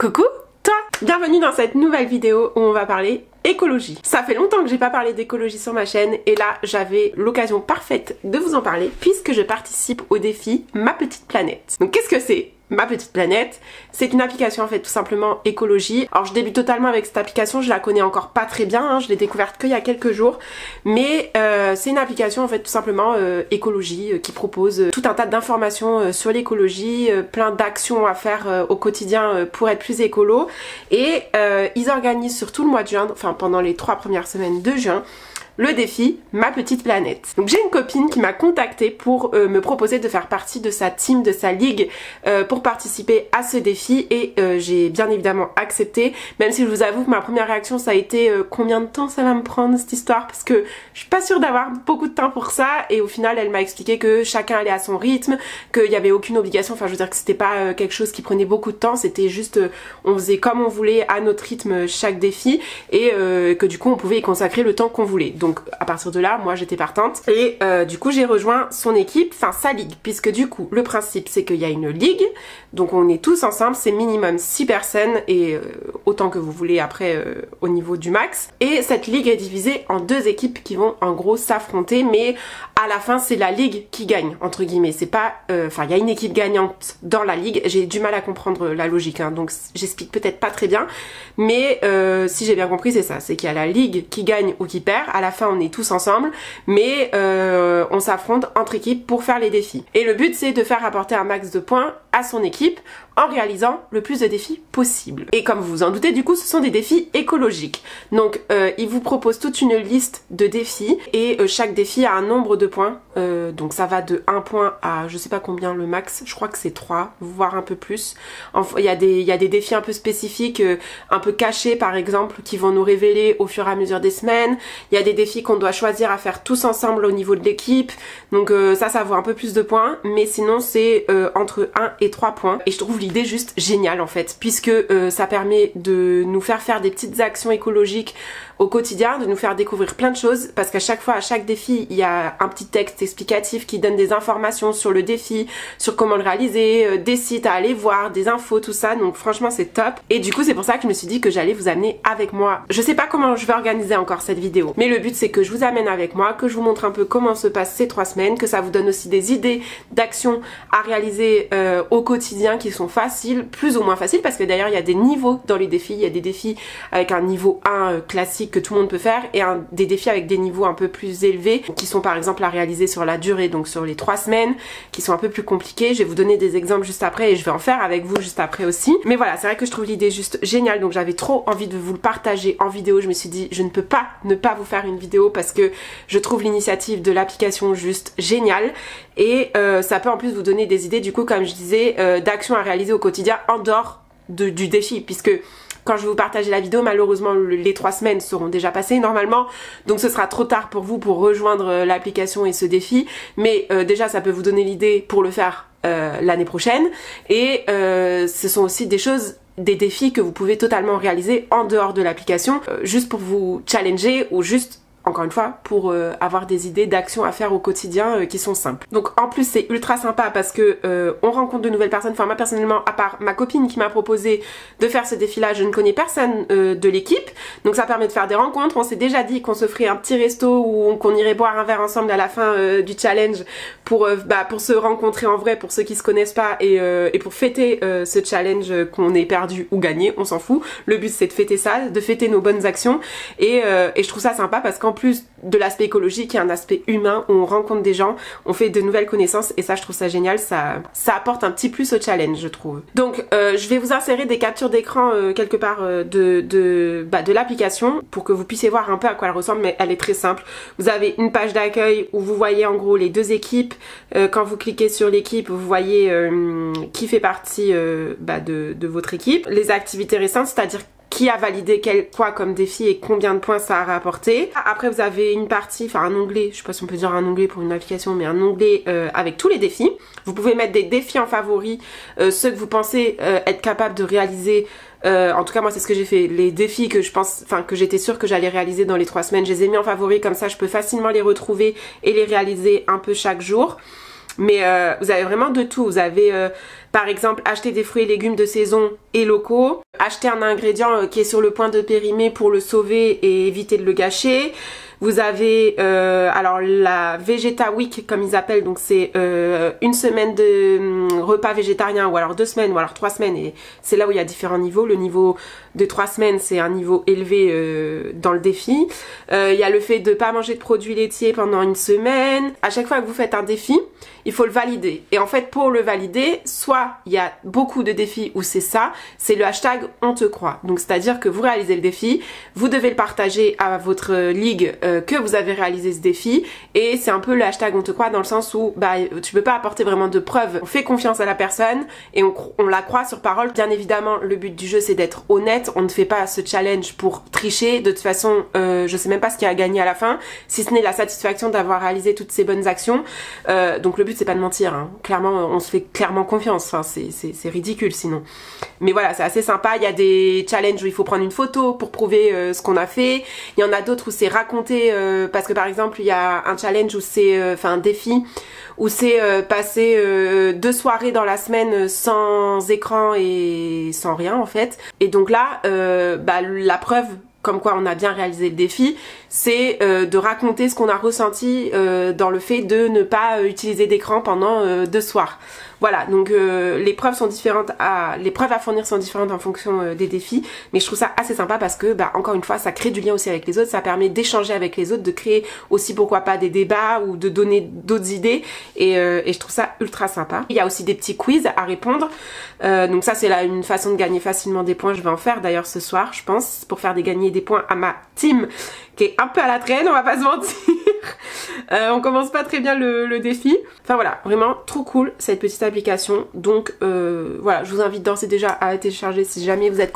Coucou toi! Bienvenue dans cette nouvelle vidéo où on va parler écologie. Ça fait longtemps que j'ai pas parlé d'écologie sur ma chaîne et là j'avais l'occasion parfaite de vous en parler puisque je participe au défi Ma Petite Planète. Donc qu'est-ce que c'est Ma Petite Planète? C'est une application en fait tout simplement écologie. Alors je débute totalement avec cette application, je la connais encore pas très bien, hein, je l'ai découverte qu'il y a quelques jours, mais c'est une application en fait tout simplement écologie qui propose tout un tas d'informations sur l'écologie, plein d'actions à faire au quotidien pour être plus écolo et ils organisent sur tout le mois de juin, enfin pendant les 3 premières semaines de juin, le défi Ma Petite Planète. Donc j'ai une copine qui m'a contactée pour me proposer de faire partie de sa team, de sa ligue pour participer à ce défi et j'ai bien évidemment accepté, même si je vous avoue que ma première réaction ça a été combien de temps ça va me prendre cette histoire, parce que je suis pas sûre d'avoir beaucoup de temps pour ça et au final elle m'a expliqué que chacun allait à son rythme, qu'il n'y avait aucune obligation, enfin je veux dire que c'était pas quelque chose qui prenait beaucoup de temps, c'était juste on faisait comme on voulait à notre rythme chaque défi et que du coup on pouvait y consacrer le temps qu'on voulait. Donc à partir de là, moi j'étais partante et du coup j'ai rejoint son équipe, enfin sa ligue, puisque du coup le principe c'est qu'il y a une ligue, donc on est tous ensemble, c'est minimum 6 personnes et autant que vous voulez après au niveau du max. Et cette ligue est divisée en 2 équipes qui vont en gros s'affronter, mais à la fin c'est la ligue qui gagne entre guillemets, c'est pas, enfin il y a une équipe gagnante dans la ligue, j'ai du mal à comprendre la logique hein, donc j'explique peut-être pas très bien, mais si j'ai bien compris c'est ça, c'est qu'il y a la ligue qui gagne ou qui perd, à la fin on est tous ensemble, mais on s'affronte entre équipes pour faire les défis. Et le but c'est de faire apporter un max de points à son équipe en réalisant le plus de défis possible. Et comme vous vous en doutez, du coup ce sont des défis écologiques. Donc il vous propose toute une liste de défis et chaque défi a un nombre de points. Donc ça va de 1 point à je sais pas combien le max, je crois que c'est 3, voire un peu plus. Enfin, il y a des défis un peu spécifiques, un peu cachés par exemple, qui vont nous révéler au fur et à mesure des semaines. Il y a des défis qu'on doit choisir à faire tous ensemble au niveau de l'équipe. Donc ça vaut un peu plus de points, mais sinon c'est entre 1 et 3 points. Et je trouve l'idée juste géniale en fait, puisque ça permet de nous faire des petites actions écologiques au quotidien, de nous faire découvrir plein de choses, parce qu'à chaque fois, à chaque défi, il y a un petit texte explicatif qui donne des informations sur le défi, sur comment le réaliser, des sites à aller voir, des infos, tout ça, donc franchement c'est top. Et du coup c'est pour ça que je me suis dit que j'allais vous amener avec moi. Je sais pas comment je vais organiser encore cette vidéo, mais le but c'est que je vous amène avec moi, que je vous montre un peu comment se passent ces 3 semaines, que ça vous donne aussi des idées d'actions à réaliser au quotidien qui sont faciles, plus ou moins faciles, parce que d'ailleurs il y a des niveaux dans les défis, il y a des défis avec un niveau 1 classique que tout le monde peut faire et des défis avec des niveaux un peu plus élevés qui sont par exemple à réaliser sur la durée, donc sur les 3 semaines, qui sont un peu plus compliqués. Je vais vous donner des exemples juste après et je vais en faire avec vous juste après aussi. Mais voilà, c'est vrai que je trouve l'idée juste géniale, donc j'avais trop envie de vous le partager en vidéo. Je me suis dit je ne peux pas ne pas vous faire une vidéo parce que je trouve l'initiative de l'application juste géniale et ça peut en plus vous donner des idées du coup comme je disais d'actions à réaliser au quotidien en dehors du défi, puisque quand je vais vous partager la vidéo, malheureusement les 3 semaines seront déjà passées normalement, donc ce sera trop tard pour vous pour rejoindre l'application et ce défi, mais déjà ça peut vous donner l'idée pour le faire l'année prochaine, et ce sont aussi des défis que vous pouvez totalement réaliser en dehors de l'application, juste pour vous challenger ou juste encore une fois pour avoir des idées d'actions à faire au quotidien qui sont simples. Donc en plus c'est ultra sympa parce que on rencontre de nouvelles personnes. Enfin moi personnellement, à part ma copine qui m'a proposé de faire ce défi là, je ne connais personne de l'équipe, donc ça permet de faire des rencontres. On s'est déjà dit qu'on se ferait un petit resto ou qu'on irait boire un verre ensemble à la fin du challenge pour se rencontrer en vrai, pour ceux qui se connaissent pas, et pour fêter ce challenge qu'on ait perdu ou gagné, on s'en fout. Le but c'est de fêter ça, de fêter nos bonnes actions, et je trouve ça sympa parce qu'en plus de l'aspect écologique, il y a un aspect humain où on rencontre des gens, on fait de nouvelles connaissances, et ça je trouve ça génial, ça apporte un petit plus au challenge je trouve. Donc je vais vous insérer des captures d'écran quelque part de l'application pour que vous puissiez voir un peu à quoi elle ressemble, mais elle est très simple. Vous avez une page d'accueil où vous voyez en gros les 2 équipes, quand vous cliquez sur l'équipe vous voyez qui fait partie de votre équipe, les activités récentes, c'est-à-dire qui a validé quoi comme défi et combien de points ça a rapporté. Après vous avez une partie, enfin un onglet, je sais pas si on peut dire un onglet pour une application, mais un onglet avec tous les défis. Vous pouvez mettre des défis en favoris, ceux que vous pensez être capable de réaliser. En tout cas moi c'est ce que j'ai fait, les défis que je pense, enfin que j'étais sûre que j'allais réaliser dans les 3 semaines, je les ai mis en favoris, comme ça je peux facilement les retrouver et les réaliser un peu chaque jour. Mais vous avez vraiment de tout, vous avez Par exemple, acheter des fruits et légumes de saison et locaux, acheter un ingrédient qui est sur le point de périmer pour le sauver et éviter de le gâcher. Vous avez alors la Vegeta Week comme ils appellent, donc c'est une semaine de repas végétariens ou alors 2 semaines ou alors 3 semaines, et c'est là où il y a différents niveaux. Le niveau de 3 semaines c'est un niveau élevé dans le défi. Il y a le fait de pas manger de produits laitiers pendant 1 semaine. À chaque fois que vous faites un défi, il faut le valider. Et en fait pour le valider, soit il y a beaucoup de défis où c'est ça, c'est le hashtag on te croit. Donc c'est à dire que vous réalisez le défi, vous devez le partager à votre ligue que vous avez réalisé ce défi, et c'est un peu le hashtag on te croit dans le sens où bah tu peux pas apporter vraiment de preuves. On fait confiance à la personne et on la croit sur parole. Bien évidemment le but du jeu c'est d'être honnête, on ne fait pas ce challenge pour tricher. De toute façon je sais même pas ce qu'il y a à gagner à la fin, si ce n'est la satisfaction d'avoir réalisé toutes ces bonnes actions. Donc le but c'est pas de mentir, hein. Clairement on se fait clairement confiance, enfin c'est ridicule sinon. Mais voilà, c'est assez sympa. Il y a des challenges où il faut prendre une photo pour prouver ce qu'on a fait. Il y en a d'autres où c'est raconter, parce que par exemple il y a un challenge où c'est, un défi où c'est passer 2 soirées dans la semaine sans écran et sans rien en fait. Et donc là, la preuve comme quoi on a bien réalisé le défi, c'est de raconter ce qu'on a ressenti dans le fait de ne pas utiliser d'écran pendant 2 soirs. Voilà, donc les preuves sont différentes, les preuves à fournir sont différentes en fonction des défis, mais je trouve ça assez sympa parce que, encore une fois, ça crée du lien aussi avec les autres, ça permet d'échanger avec les autres, de créer aussi pourquoi pas des débats ou de donner d'autres idées, et je trouve ça ultra sympa. Il y a aussi des petits quiz à répondre, donc ça c'est là une façon de gagner facilement des points. Je vais en faire d'ailleurs ce soir, je pense, pour faire gagner des points à ma team qui est un peu à la traîne, on va pas se mentir. On commence pas très bien le défi. Enfin voilà, vraiment trop cool cette petite application. Donc voilà, je vous invite d'ores et déjà à la télécharger si jamais vous êtes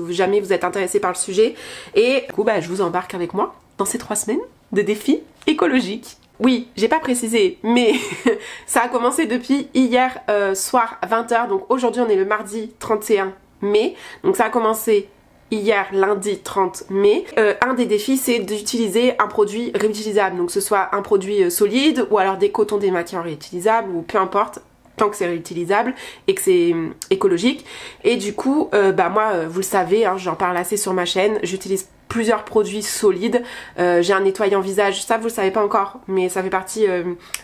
jamais vous êtes intéressé par le sujet. Et du coup je vous embarque avec moi dans ces 3 semaines de défis écologiques. Oui, j'ai pas précisé, mais ça a commencé depuis hier soir à 20h. Donc aujourd'hui on est le mardi 31 mai. Donc ça a commencé hier lundi 30 mai. Un des défis c'est d'utiliser un produit réutilisable, donc que ce soit un produit solide ou alors des cotons démaquillants réutilisables ou peu importe, tant que c'est réutilisable et que c'est écologique. Et du coup moi vous le savez, hein, j'en parle assez sur ma chaîne, j'utilise plusieurs produits solides. J'ai un nettoyant visage, ça vous le savez pas encore, mais ça fait partie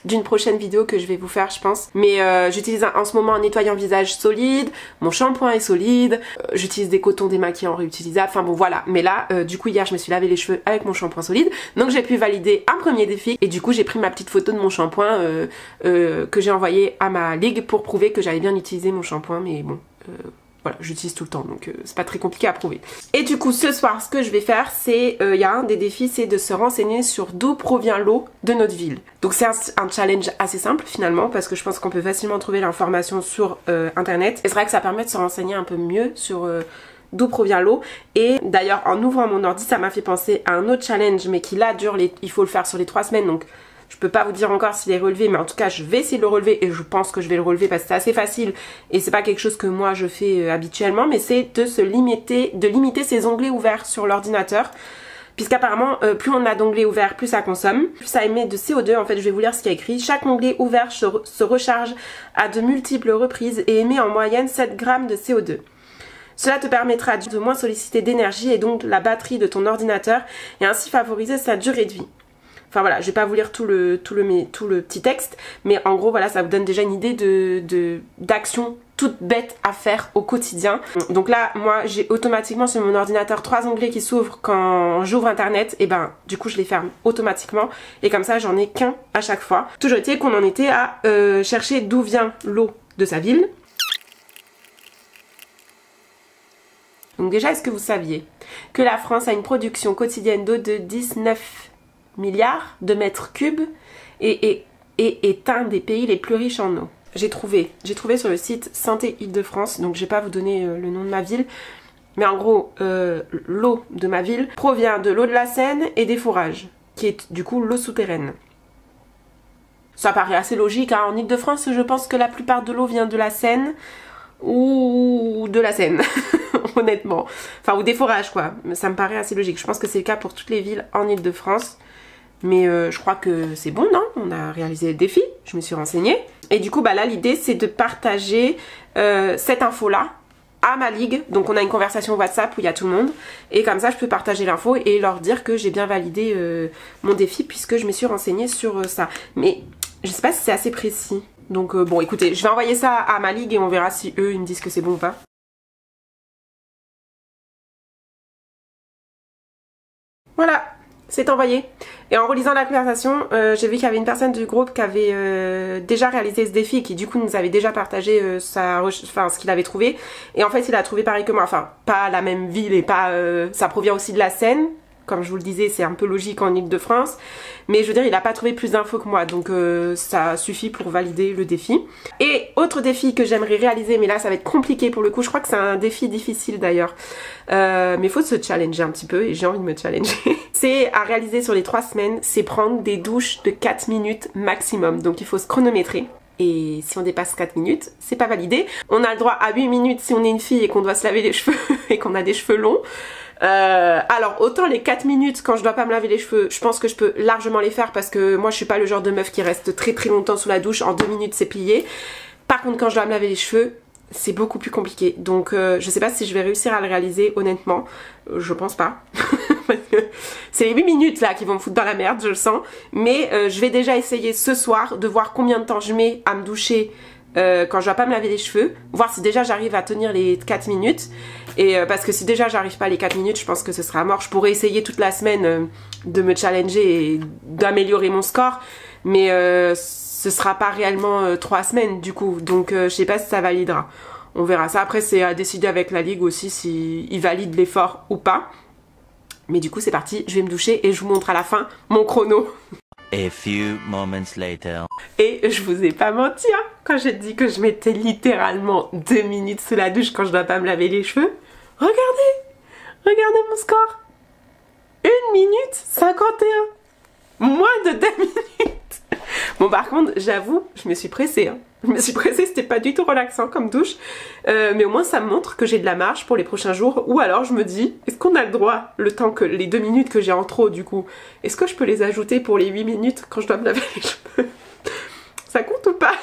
d'une prochaine vidéo que je vais vous faire je pense. Mais j'utilise en ce moment un nettoyant visage solide, mon shampoing est solide, j'utilise des cotons démaquillants réutilisables, enfin bon voilà. Mais là du coup hier je me suis lavé les cheveux avec mon shampoing solide, donc j'ai pu valider un premier défi et du coup j'ai pris ma petite photo de mon shampoing que j'ai envoyé à ma ligue pour prouver que j'avais bien utilisé mon shampoing. Mais bon voilà, j'utilise tout le temps, donc c'est pas très compliqué à prouver. Et du coup, ce soir, ce que je vais faire, c'est, il y a un des défis, c'est de se renseigner sur d'où provient l'eau de notre ville. Donc c'est un challenge assez simple finalement, parce que je pense qu'on peut facilement trouver l'information sur internet. Et c'est vrai que ça permet de se renseigner un peu mieux sur d'où provient l'eau. Et d'ailleurs, en ouvrant mon ordi, ça m'a fait penser à un autre challenge, mais qui là dure, il faut le faire sur les 3 semaines, donc je peux pas vous dire encore s'il est relevé, mais en tout cas je vais essayer de le relever et je pense que je vais le relever parce que c'est assez facile et c'est pas quelque chose que moi je fais habituellement, mais c'est de limiter ses onglets ouverts sur l'ordinateur. Puisqu'apparemment plus on a d'onglets ouverts, plus ça consomme, plus ça émet de CO2. En fait je vais vous lire ce qu'il y a écrit. Chaque onglet ouvert se recharge à de multiples reprises et émet en moyenne 7 grammes de CO2. Cela te permettra de moins solliciter d'énergie et donc la batterie de ton ordinateur et ainsi favoriser sa durée de vie. Enfin voilà, je vais pas vous lire tout le petit texte, mais en gros voilà, ça vous donne déjà une idée d'actions toutes bêtes à faire au quotidien. Donc là, moi j'ai automatiquement sur mon ordinateur 3 onglets qui s'ouvrent quand j'ouvre internet, et du coup je les ferme automatiquement, et comme ça j'en ai qu'un à chaque fois. Toujours été qu'on en était à chercher d'où vient l'eau de sa ville. Donc déjà, est-ce que vous saviez que la France a une production quotidienne d'eau de 19 milliards de mètres cubes et est un des pays les plus riches en eau? J'ai trouvé sur le site Santé Île-de-France, donc je vais pas vous donner le nom de ma ville, mais en gros l'eau de ma ville provient de l'eau de la Seine et des forages, qui est du coup l'eau souterraine. Ça paraît assez logique, hein. En Île-de-France je pense que la plupart de l'eau vient de la Seine ou de la Seine honnêtement, enfin ou des forages quoi, ça me paraît assez logique. Je pense que c'est le cas pour toutes les villes en Île-de-France. Mais je crois que c'est bon, non? On a réalisé le défi, je me suis renseignée. Et du coup, bah là, l'idée, c'est de partager cette info-là à ma ligue. Donc on a une conversation WhatsApp où il y a tout le monde. Et comme ça, je peux partager l'info et leur dire que j'ai bien validé mon défi puisque je me suis renseignée sur ça. Mais je sais pas si c'est assez précis. Donc bon, écoutez, je vais envoyer ça à ma ligue et on verra si eux, ils me disent que c'est bon ou pas. Voilà, c'est envoyé. Et en relisant la conversation, j'ai vu qu'il y avait une personne du groupe qui avait déjà réalisé ce défi et qui du coup nous avait déjà partagé ce qu'il avait trouvé. Et en fait, il a trouvé pareil que moi. Enfin, pas la même ville et pas... ça provient aussi de la Seine. Comme je vous le disais, c'est un peu logique en Ile-de-France. Mais je veux dire, il n'a pas trouvé plus d'infos que moi. Donc ça suffit pour valider le défi. Et autre défi que j'aimerais réaliser, mais là ça va être compliqué pour le coup. Je crois que c'est un défi difficile d'ailleurs. Mais il faut se challenger un petit peu et j'ai envie de me challenger. C'est à réaliser sur les 3 semaines, c'est prendre des douches de 4 minutes maximum. Donc il faut se chronométrer. Et si on dépasse 4 minutes, c'est pas validé. On a le droit à 8 minutes si on est une fille et qu'on doit se laver les cheveux et qu'on a des cheveux longs. Alors autant les 4 minutes quand je dois pas me laver les cheveux, je pense que je peux largement les faire parce que moi je suis pas le genre de meuf qui reste très très longtemps sous la douche, en 2 minutes c'est plié. Par contre quand je dois me laver les cheveux, c'est beaucoup plus compliqué. Donc je sais pas si je vais réussir à le réaliser honnêtement, je pense pas. Parce que c'est les 8 minutes là qui vont me foutre dans la merde, je le sens. Mais je vais déjà essayer ce soir de voir combien de temps je mets à me doucher quand je dois pas me laver les cheveux, voir si déjà j'arrive à tenir les 4 minutes. Et parce que si déjà j'arrive pas à les 4 minutes, je pense que ce sera mort. Je pourrais essayer toute la semaine de me challenger et d'améliorer mon score, mais ce sera pas réellement 3 semaines du coup. Donc je sais pas si ça validera. On verra ça. Après c'est à décider avec la ligue aussi si ils valident l'effort ou pas. Mais du coup c'est parti, je vais me doucher et je vous montre à la fin mon chrono. A few moments later. Et je vous ai pas menti hein, quand j'ai dit que je mettais littéralement 2 minutes sous la douche quand je dois pas me laver les cheveux. Regardez mon score. 1 minute 51. Moins de 2 minutes. Bon par contre j'avoue, je me suis pressée hein. Je me suis pressée, c'était pas du tout relaxant comme douche. Mais au moins ça me montre que j'ai de la marge pour les prochains jours. Ou alors je me dis, est-ce qu'on a le droit, le temps que les 2 minutes que j'ai en trop du coup, est-ce que je peux les ajouter pour les 8 minutes quand je dois me laver les cheveux? Ça compte ou pas?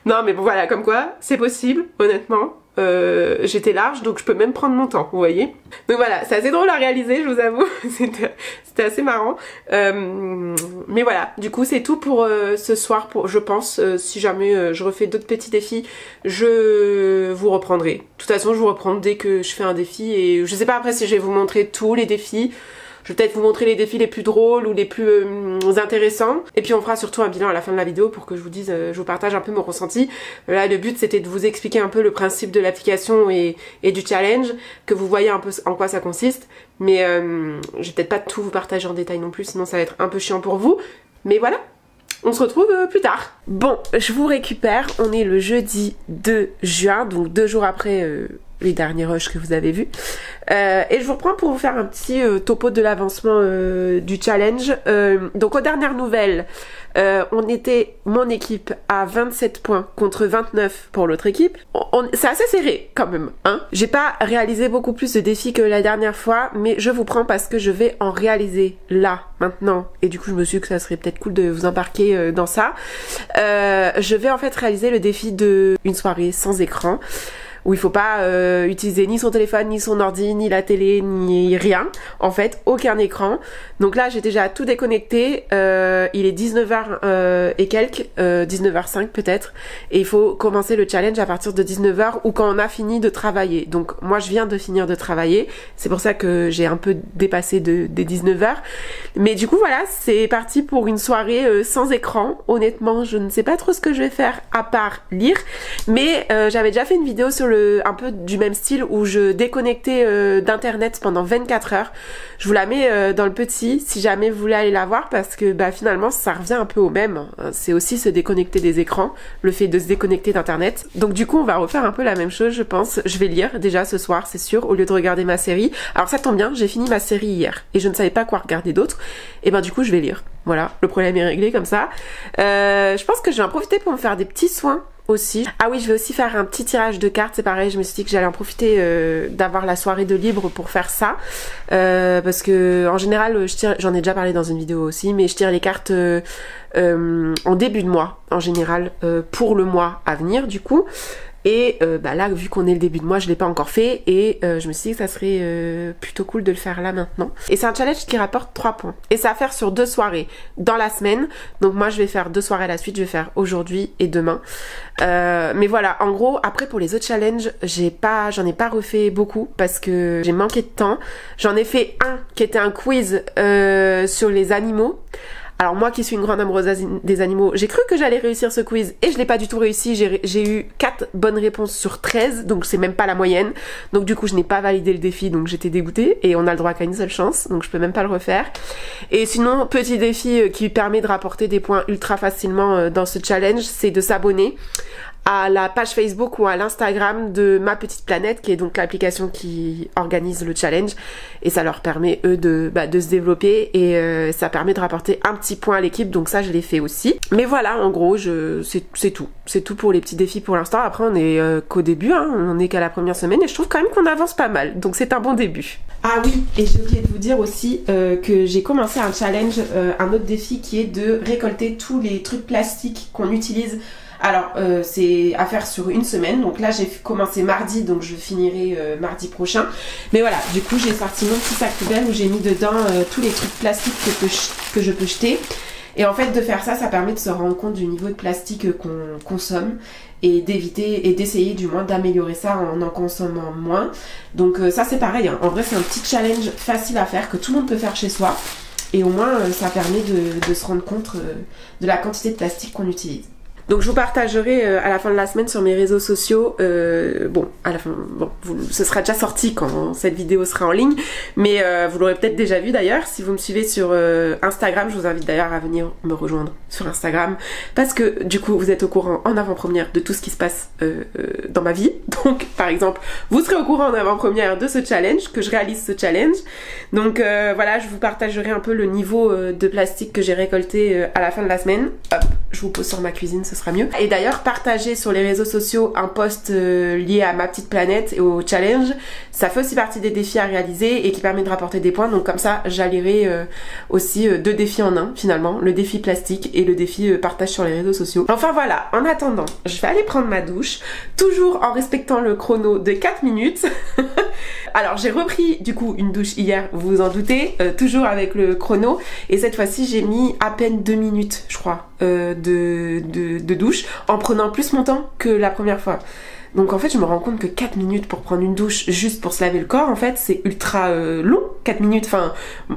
Non mais bon voilà, comme quoi, c'est possible, honnêtement. J'étais large donc je peux même prendre mon temps, vous voyez. Donc voilà, c'est assez drôle à réaliser, je vous avoue. C'était assez marrant. Mais voilà, du coup c'est tout pour ce soir, je pense. Si jamais je refais d'autres petits défis, je vous reprendrai. De toute façon je vous reprends dès que je fais un défi. Et je sais pas après si je vais vous montrer tous les défis. Je vais peut-être vous montrer les défis les plus drôles ou les plus intéressants. Et puis on fera surtout un bilan à la fin de la vidéo pour que je vous dise, je vous partage un peu mon ressenti. Là le but c'était de vous expliquer un peu le principe de l'application et du challenge, que vous voyez un peu en quoi ça consiste. Mais je vais peut-être pas tout vous partager en détail non plus, sinon ça va être un peu chiant pour vous. Mais voilà, on se retrouve plus tard. Bon, je vous récupère, on est le jeudi 2 juin, donc 2 jours après... les derniers rushs que vous avez vus. Et je vous reprends pour vous faire un petit topo de l'avancement du challenge. Donc aux dernières nouvelles, on était, mon équipe, à 27 points contre 29 pour l'autre équipe. C'est assez serré quand même, hein. J'ai pas réalisé beaucoup plus de défis que la dernière fois, mais je vous prends parce que je vais en réaliser là, maintenant. Et du coup, je me suis dit que ça serait peut-être cool de vous embarquer dans ça. Je vais en fait réaliser le défi de une soirée sans écran, où il faut pas utiliser ni son téléphone, ni son ordi, ni la télé, ni rien. En fait, aucun écran. Donc là, j'ai déjà tout déconnecté. Il est 19h et quelques, 19h05 peut-être. Et il faut commencer le challenge à partir de 19h ou quand on a fini de travailler. Donc moi, je viens de finir de travailler. C'est pour ça que j'ai un peu dépassé des 19h. Mais du coup, voilà, c'est parti pour une soirée sans écran. Honnêtement, je ne sais pas trop ce que je vais faire à part lire. Mais j'avais déjà fait une vidéo sur un peu du même style où je déconnectais d'internet pendant 24 heures. Je vous la mets dans le petit si jamais vous voulez aller la voir parce que bah, finalement ça revient un peu au même. C'est aussi se déconnecter des écrans, le fait de se déconnecter d'internet. Donc du coup on va refaire un peu la même chose je pense. Je vais lire déjà ce soir c'est sûr au lieu de regarder ma série. Alors ça tombe bien, j'ai fini ma série hier et je ne savais pas quoi regarder d'autre. Et ben du coup je vais lire. Voilà, le problème est réglé comme ça. Je pense que je vais en profiter pour me faire des petits soins aussi. Ah oui, je vais aussi faire un petit tirage de cartes, c'est pareil, je me suis dit que j'allais en profiter d'avoir la soirée de libre pour faire ça. Parce que en général, j'en ai déjà parlé dans une vidéo aussi, mais je tire les cartes en début de mois, en général, pour le mois à venir du coup. Et là, vu qu'on est le début de mois, je l'ai pas encore fait et je me suis dit que ça serait plutôt cool de le faire là maintenant. Et c'est un challenge qui rapporte 3 points. Et c'est à faire sur 2 soirées dans la semaine. Donc moi, je vais faire 2 soirées à la suite. Je vais faire aujourd'hui et demain. Mais voilà, en gros, après pour les autres challenges, j'en ai pas refait beaucoup parce que j'ai manqué de temps. J'en ai fait un qui était un quiz sur les animaux. Alors moi qui suis une grande amoureuse des animaux, j'ai cru que j'allais réussir ce quiz et je l'ai pas du tout réussi. J'ai eu 4 bonnes réponses sur 13, donc c'est même pas la moyenne. Donc du coup je n'ai pas validé le défi, donc j'étais dégoûtée et on a le droit qu'à une seule chance, donc je peux même pas le refaire. Et sinon, petit défi qui permet de rapporter des points ultra facilement dans ce challenge, c'est de s'abonner à la page Facebook ou à l'Instagram de Ma Petite Planète, qui est donc l'application qui organise le challenge, et ça leur permet eux de se développer et ça permet de rapporter un petit point à l'équipe, donc ça je l'ai fait aussi. Mais voilà, en gros c'est tout pour les petits défis pour l'instant. Après on est qu'au début, hein, on est qu'à la première semaine et je trouve quand même qu'on avance pas mal, donc c'est un bon début. Ah oui, et j'ai oublié de vous dire aussi que j'ai commencé un challenge, un autre défi qui est de récolter tous les trucs plastiques qu'on utilise. Alors c'est à faire sur une semaine, donc là j'ai commencé mardi, donc je finirai mardi prochain. Mais voilà, du coup j'ai sorti mon petit sac poubelle où j'ai mis dedans tous les trucs plastiques que je peux jeter. Et en fait de faire ça, ça permet de se rendre compte du niveau de plastique qu'on consomme et d'éviter et d'essayer du moins d'améliorer ça en consommant moins. Donc ça c'est pareil, hein. En vrai c'est un petit challenge facile à faire que tout le monde peut faire chez soi. Et au moins ça permet de se rendre compte de la quantité de plastique qu'on utilise. Donc je vous partagerai à la fin de la semaine sur mes réseaux sociaux, à la fin, ce sera déjà sorti quand cette vidéo sera en ligne, mais vous l'aurez peut-être déjà vu d'ailleurs. Si vous me suivez sur Instagram, je vous invite d'ailleurs à venir me rejoindre sur Instagram, parce que du coup vous êtes au courant en avant-première de tout ce qui se passe dans ma vie. Donc par exemple, vous serez au courant en avant-première de ce challenge, que je réalise ce challenge. Donc voilà, je vous partagerai un peu le niveau de plastique que j'ai récolté à la fin de la semaine. Hop, je vous pose sur ma cuisine, ce sera mieux. Et d'ailleurs, partagez sur les réseaux sociaux un post lié à Ma Petite Planète et au challenge. Ça fait aussi partie des défis à réaliser et qui permet de rapporter des points. Donc comme ça, j'allierai aussi 2 défis en un finalement. Le défi plastique et le défi partage sur les réseaux sociaux. Enfin voilà, en attendant, je vais aller prendre ma douche. Toujours en respectant le chrono de 4 minutes. Alors j'ai repris du coup une douche hier, vous vous en doutez, toujours avec le chrono. Et cette fois-ci, j'ai mis à peine 2 minutes, je crois, de douche, en prenant plus mon temps que la première fois. Donc en fait je me rends compte que 4 minutes pour prendre une douche juste pour se laver le corps, en fait c'est ultra long, 4 minutes, enfin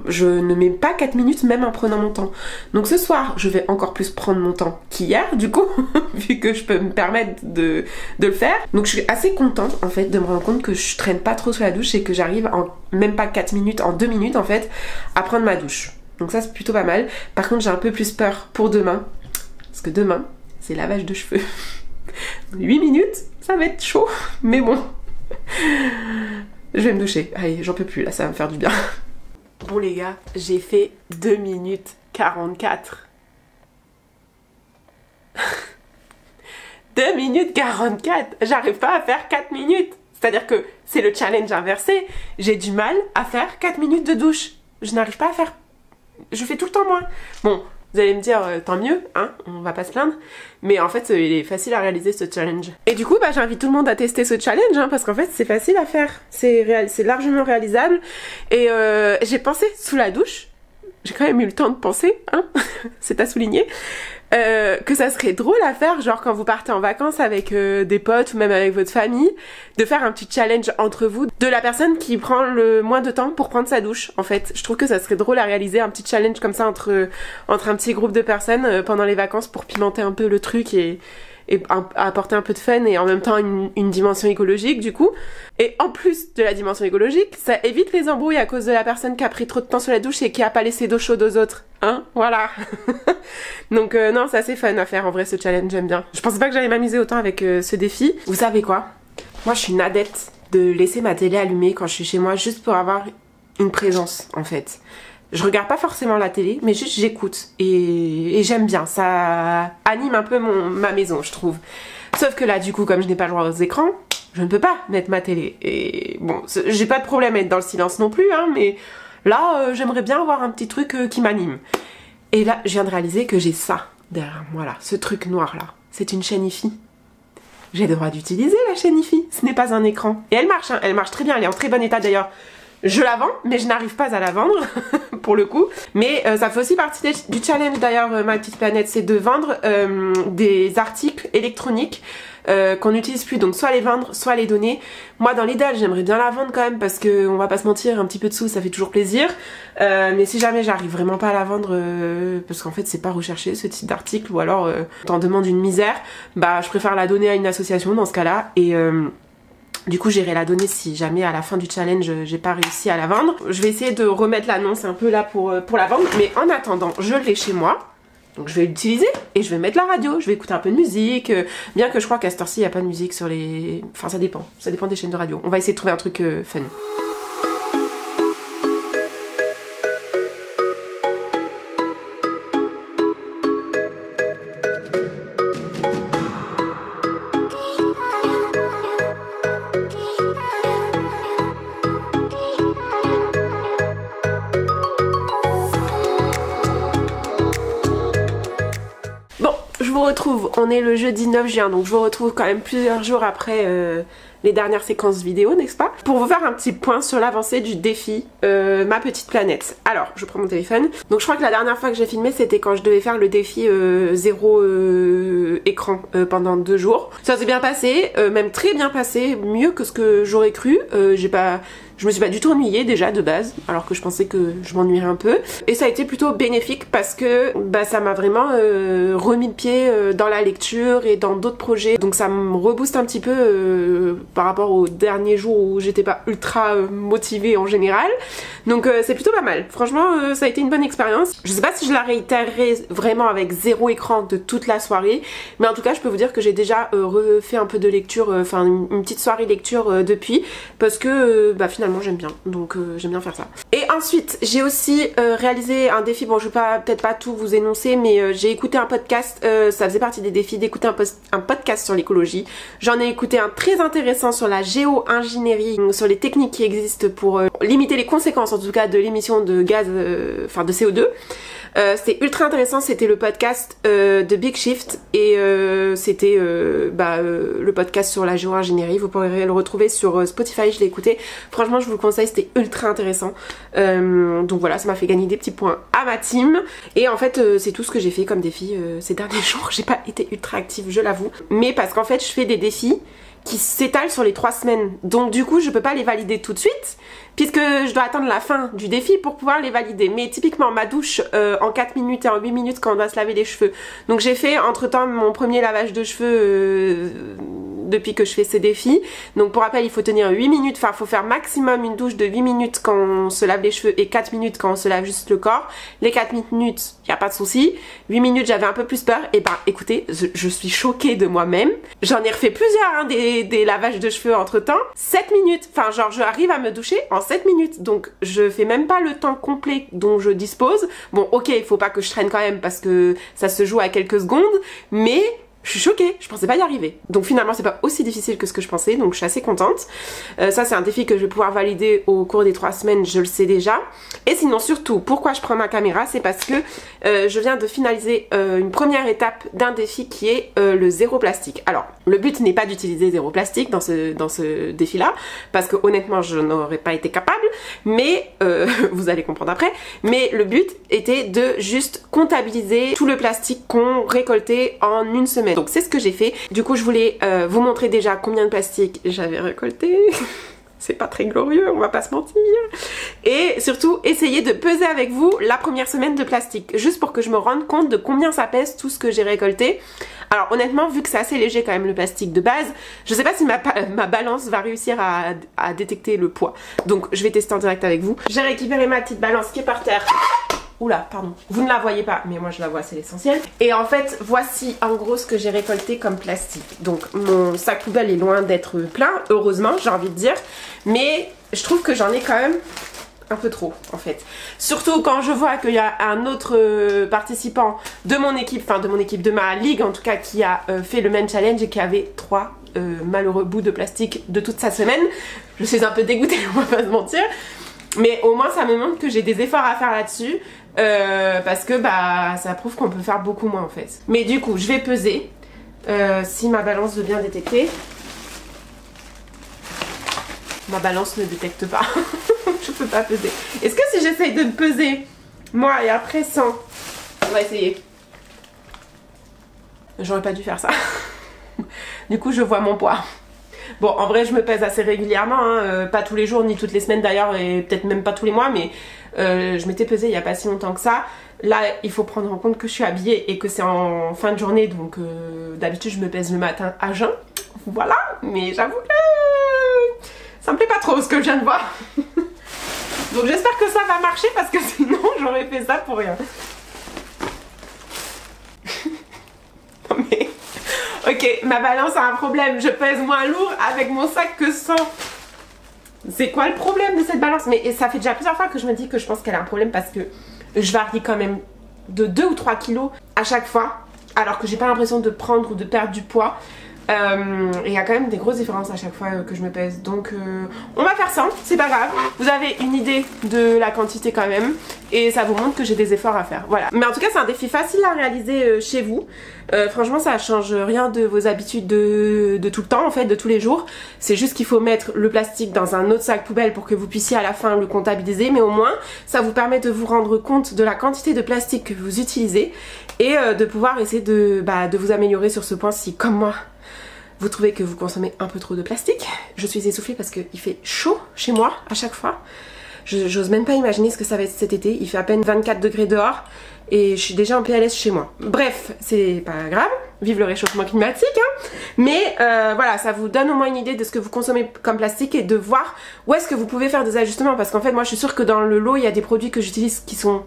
je ne mets pas 4 minutes même en prenant mon temps. Donc ce soir je vais encore plus prendre mon temps qu'hier du coup, vu que je peux me permettre de le faire. Donc je suis assez contente en fait de me rendre compte que je traîne pas trop sous la douche et que j'arrive en même pas 4 minutes, en 2 minutes en fait, à prendre ma douche. Donc ça c'est plutôt pas mal. Par contre j'ai un peu plus peur pour demain, parce que demain c'est lavage de cheveux. 8 minutes, ça va être chaud, mais bon. Je vais me doucher. Allez, j'en peux plus, là, ça va me faire du bien. Bon les gars, j'ai fait 2 minutes 44. 2 minutes 44. J'arrive pas à faire 4 minutes. C'est-à-dire que c'est le challenge inversé. J'ai du mal à faire 4 minutes de douche. Je n'arrive pas à faire... Je fais tout le temps moins. Bon... Vous allez me dire, tant mieux, hein, on va pas se plaindre. Mais en fait, il est facile à réaliser ce challenge. Et du coup, j'invite tout le monde à tester ce challenge, hein, parce qu'en fait, c'est facile à faire. C'est largement réalisable. Et j'ai pensé sous la douche, j'ai quand même eu le temps de penser, hein, c'est à souligner, que ça serait drôle à faire, genre quand vous partez en vacances avec des potes ou même avec votre famille, de faire un petit challenge entre vous, de la personne qui prend le moins de temps pour prendre sa douche, en fait. Je trouve que ça serait drôle à réaliser, un petit challenge comme ça entre un petit groupe de personnes pendant les vacances pour pimenter un peu le truc et apporter un peu de fun et en même temps une dimension écologique du coup. Et en plus de la dimension écologique, ça évite les embrouilles à cause de la personne qui a pris trop de temps sur la douche et qui a pas laissé d'eau chaude aux autres. Hein, voilà. Donc non, c'est assez fun à faire en vrai ce challenge, j'aime bien. Je pensais pas que j'allais m'amuser autant avec ce défi. Vous savez quoi? Moi je suis une adepte de laisser ma télé allumée quand je suis chez moi juste pour avoir une présence en fait. Je regarde pas forcément la télé, mais juste j'écoute et j'aime bien, ça anime un peu ma maison je trouve. Sauf que là du coup comme je n'ai pas le droit aux écrans, je ne peux pas mettre ma télé. Et bon, j'ai pas de problème à être dans le silence non plus, hein, mais là j'aimerais bien avoir un petit truc qui m'anime. Et là je viens de réaliser que j'ai ça derrière moi là, ce truc noir là. C'est une chaîne hi-fi. J'ai le droit d'utiliser la chaîne hi-fi, ce n'est pas un écran. Et elle marche, hein, elle marche très bien, elle est en très bon état d'ailleurs. Je la vends, mais je n'arrive pas à la vendre, pour le coup. Mais ça fait aussi partie du challenge d'ailleurs, ma petite planète, c'est de vendre des articles électroniques qu'on n'utilise plus. Donc soit les vendre, soit les donner. Moi dans l'idéal, j'aimerais bien la vendre quand même, parce que on va pas se mentir, un petit peu de sous, ça fait toujours plaisir. Mais si jamais j'arrive vraiment pas à la vendre, parce qu'en fait c'est pas recherché ce type d'article, ou alors t'en demandes une misère, bah je préfère la donner à une association dans ce cas-là. Et du coup j'irai la donner si jamais à la fin du challenge j'ai pas réussi à la vendre. Je vais essayer de remettre l'annonce un peu là pour la vendre, mais en attendant je l'ai chez moi. Donc je vais l'utiliser et je vais mettre la radio, je vais écouter un peu de musique, bien que je crois qu'à cette heure-ci il n'y a pas de musique sur les... Enfin ça dépend des chaînes de radio. On va essayer de trouver un truc fun. Je vous retrouve, on est le jeudi 9 juin, donc je vous retrouve quand même plusieurs jours après les dernières séquences vidéo, n'est-ce pas? Pour vous faire un petit point sur l'avancée du défi Ma Petite Planète. Alors, je prends mon téléphone. Donc je crois que la dernière fois que j'ai filmé, c'était quand je devais faire le défi zéro écran pendant 2 jours. Ça s'est bien passé, même très bien passé, mieux que ce que j'aurais cru. Je me suis pas du tout ennuyée déjà de base, alors que je pensais que je m'ennuierais un peu. Et ça a été plutôt bénéfique parce que bah, ça m'a vraiment remis le pied dans la lecture et dans d'autres projets. Donc ça me rebooste un petit peu par rapport aux derniers jours où j'étais pas ultra motivée en général. Donc c'est plutôt pas mal. Franchement ça a été une bonne expérience. Je sais pas si je la réitérerai vraiment avec 0 écran de toute la soirée, mais en tout cas je peux vous dire que j'ai déjà refait un peu de lecture, enfin une petite soirée lecture depuis, parce que bah, finalement j'aime bien, donc j'aime bien faire ça. Et ensuite j'ai aussi réalisé un défi, bon je vais peut-être pas tout vous énoncer, mais j'ai écouté un podcast, ça faisait partie des défis d'écouter un podcast sur l'écologie. J'en ai écouté un très intéressant sur la géo-ingénierie, sur les techniques qui existent pour limiter les conséquences en tout cas de l'émission de gaz, enfin de CO2. C'était ultra intéressant, c'était le podcast de Big Shift et c'était le podcast sur la géo-ingénierie. Vous pourrez le retrouver sur Spotify, je l'ai écouté. Franchement je vous le conseille, c'était ultra intéressant. Donc voilà, ça m'a fait gagner des petits points à ma team. Et en fait c'est tout ce que j'ai fait comme défi ces derniers jours. J'ai pas été ultra active, je l'avoue, mais parce qu'en fait je fais des défis qui s'étalent sur les 3 semaines. Donc du coup je peux pas les valider tout de suite, puisque je dois attendre la fin du défi pour pouvoir les valider. Mais typiquement ma douche en 4 minutes et en 8 minutes quand on doit se laver les cheveux. Donc j'ai fait entre temps mon premier lavage de cheveux depuis que je fais ces défis. Donc pour rappel il faut tenir 8 minutes, enfin il faut faire maximum une douche de 8 minutes quand on se lave les cheveux et 4 minutes quand on se lave juste le corps. Les 4 minutes il n'y a pas de souci. 8 minutes j'avais un peu plus peur, et bah écoutez je suis choquée de moi-même. J'en ai refait plusieurs hein, des lavages de cheveux entre temps. 7 minutes, enfin genre je arrive à me doucher en 7 minutes, donc je fais même pas le temps complet dont je dispose. Bon ok il faut pas que je traîne quand même parce que ça se joue à quelques secondes, mais je suis choquée, je pensais pas y arriver. Donc finalement c'est pas aussi difficile que ce que je pensais, donc je suis assez contente. Ça c'est un défi que je vais pouvoir valider au cours des 3 semaines, je le sais déjà. Et sinon surtout, pourquoi je prends ma caméra, c'est parce que je viens de finaliser une première étape d'un défi qui est le zéro plastique. Alors le but n'est pas d'utiliser zéro plastique dans ce défi là, parce que honnêtement je n'aurais pas été capable, mais vous allez comprendre après. Mais le but était de juste comptabiliser tout le plastique qu'on récoltait en une semaine. Donc c'est ce que j'ai fait. Du coup je voulais vous montrer déjà combien de plastique j'avais récolté. C'est pas très glorieux, on va pas se mentir. Et surtout essayer de peser avec vous la première semaine de plastique, juste pour que je me rende compte de combien ça pèse tout ce que j'ai récolté. Alors honnêtement vu que c'est assez léger quand même le plastique de base, je sais pas si ma balance va réussir à détecter le poids. Donc je vais tester en direct avec vous. J'ai récupéré ma petite balance qui est par terre. Oula, pardon, vous ne la voyez pas, mais moi je la vois, c'est l'essentiel. Et en fait, voici en gros ce que j'ai récolté comme plastique. Donc mon sac poubelle est loin d'être plein, heureusement, j'ai envie de dire. Mais je trouve que j'en ai quand même un peu trop en fait. Surtout quand je vois qu'il y a un autre participant de mon équipe, enfin de mon équipe, de ma ligue en tout cas, qui a fait le même challenge et qui avait 3 malheureux bouts de plastique de toute sa semaine. Je suis un peu dégoûtée, on va pas se mentir. Mais au moins ça me montre que j'ai des efforts à faire là-dessus. Parce que bah ça prouve qu'on peut faire beaucoup moins en fait. Mais du coup je vais peser si ma balance veut bien détecter. Ma balance ne détecte pas. Je peux pas peser. Est-ce que si j'essaye de peser moi et après 100, on va essayer. J'aurais pas dû faire ça. Du coup je vois mon poids. Bon, en vrai je me pèse assez régulièrement, hein, pas tous les jours ni toutes les semaines d'ailleurs, et peut-être même pas tous les mois, mais je m'étais pesée il y a pas si longtemps que ça. Là il faut prendre en compte que je suis habillée et que c'est en fin de journée, donc d'habitude je me pèse le matin à jeun, voilà, mais j'avoue que ça me plaît pas trop ce que je viens de voir. Donc j'espère que ça va marcher parce que sinon j'aurais fait ça pour rien. Non mais... Ok, ma balance a un problème, je pèse moins lourd avec mon sac que sans. C'est quoi le problème de cette balance? Mais ça fait déjà plusieurs fois que je me dis que je pense qu'elle a un problème parce que je varie quand même de 2 ou 3 kilos à chaque fois, alors que j'ai pas l'impression de prendre ou de perdre du poids. Et il y a quand même des grosses différences à chaque fois que je me pèse. Donc on va faire ça, c'est pas grave. Vous avez une idée de la quantité quand même. Et ça vous montre que j'ai des efforts à faire. Voilà. Mais en tout cas c'est un défi facile à réaliser chez vous. Franchement ça change rien de vos habitudes de tout le temps en fait, de tous les jours. C'est juste qu'il faut mettre le plastique dans un autre sac poubelle pour que vous puissiez à la fin le comptabiliser. Mais au moins ça vous permet de vous rendre compte de la quantité de plastique que vous utilisez. Et de pouvoir essayer de vous améliorer sur ce point si comme moi vous trouvez que vous consommez un peu trop de plastique. Je suis essoufflée parce qu'il fait chaud chez moi à chaque fois. J'ose même pas imaginer ce que ça va être cet été. Il fait à peine 24 degrés dehors et je suis déjà en PLS chez moi. Bref, c'est pas grave. Vive le réchauffement climatique, hein. Mais voilà, ça vous donne au moins une idée de ce que vous consommez comme plastique et de voir où est-ce que vous pouvez faire des ajustements. Parce qu'en fait, moi je suis sûre que dans le lot, il y a des produits que j'utilise qui sont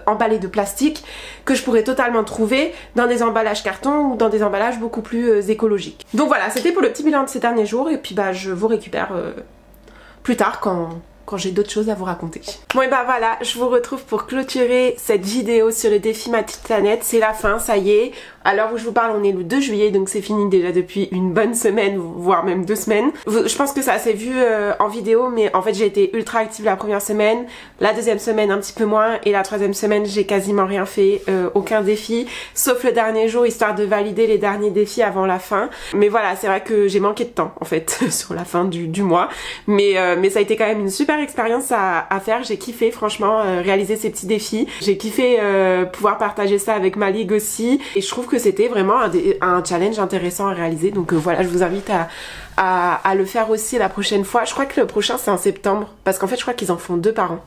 emballés de plastique que je pourrais totalement trouver dans des emballages carton ou dans des emballages beaucoup plus écologiques. Donc voilà, c'était pour le petit bilan de ces derniers jours et puis bah je vous récupère plus tard quand j'ai d'autres choses à vous raconter. Bon et bah voilà, je vous retrouve pour clôturer cette vidéo sur le défi Ma Petite Planète. C'est la fin, ça y est. À l'heure où je vous parle, on est le 2 juillet, donc c'est fini déjà depuis une bonne semaine, voire même 2 semaines. Je pense que ça s'est vu en vidéo, mais en fait j'ai été ultra active la première semaine, la deuxième semaine un petit peu moins, et la troisième semaine j'ai quasiment rien fait, aucun défi, sauf le dernier jour, histoire de valider les derniers défis avant la fin. Mais voilà, c'est vrai que j'ai manqué de temps en fait sur la fin du mois, mais ça a été quand même une super expérience à faire. J'ai kiffé franchement réaliser ces petits défis, j'ai kiffé pouvoir partager ça avec ma ligue aussi, et je trouve que c'était vraiment un challenge intéressant à réaliser. Donc voilà, je vous invite à le faire aussi la prochaine fois. Je crois que le prochain c'est en septembre, parce qu'en fait je crois qu'ils en font 2 par an.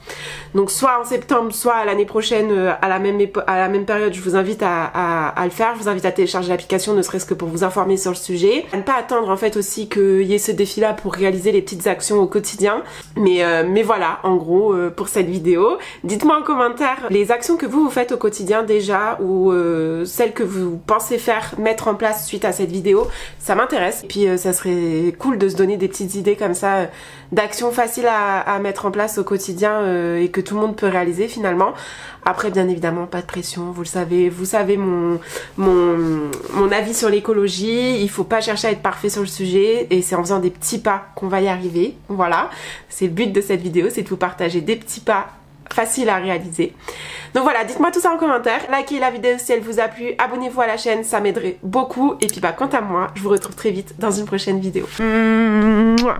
Donc soit en septembre, soit l'année prochaine à la même période. Je vous invite à le faire. Je vous invite à télécharger l'application, ne serait-ce que pour vous informer sur le sujet. À ne pas attendre en fait aussi qu'il y ait ce défi là pour réaliser les petites actions au quotidien. Mais voilà, en gros pour cette vidéo. Dites-moi en commentaire les actions que vous faites au quotidien déjà, ou celles que vous pensez mettre en place suite à cette vidéo. Ça m'intéresse. Et puis ça serait cool de se donner des petites idées comme ça d'actions faciles à mettre en place au quotidien et que tout le monde peut réaliser finalement. Après bien évidemment pas de pression, vous savez mon avis sur l'écologie. Il faut pas chercher à être parfait sur le sujet et c'est en faisant des petits pas qu'on va y arriver. Voilà, c'est le but de cette vidéo, c'est de vous partager des petits pas facile à réaliser. Donc voilà, dites-moi tout ça en commentaire, likez la vidéo si elle vous a plu, abonnez-vous à la chaîne, ça m'aiderait beaucoup. Et puis bah quant à moi, je vous retrouve très vite dans une prochaine vidéo. Mouah.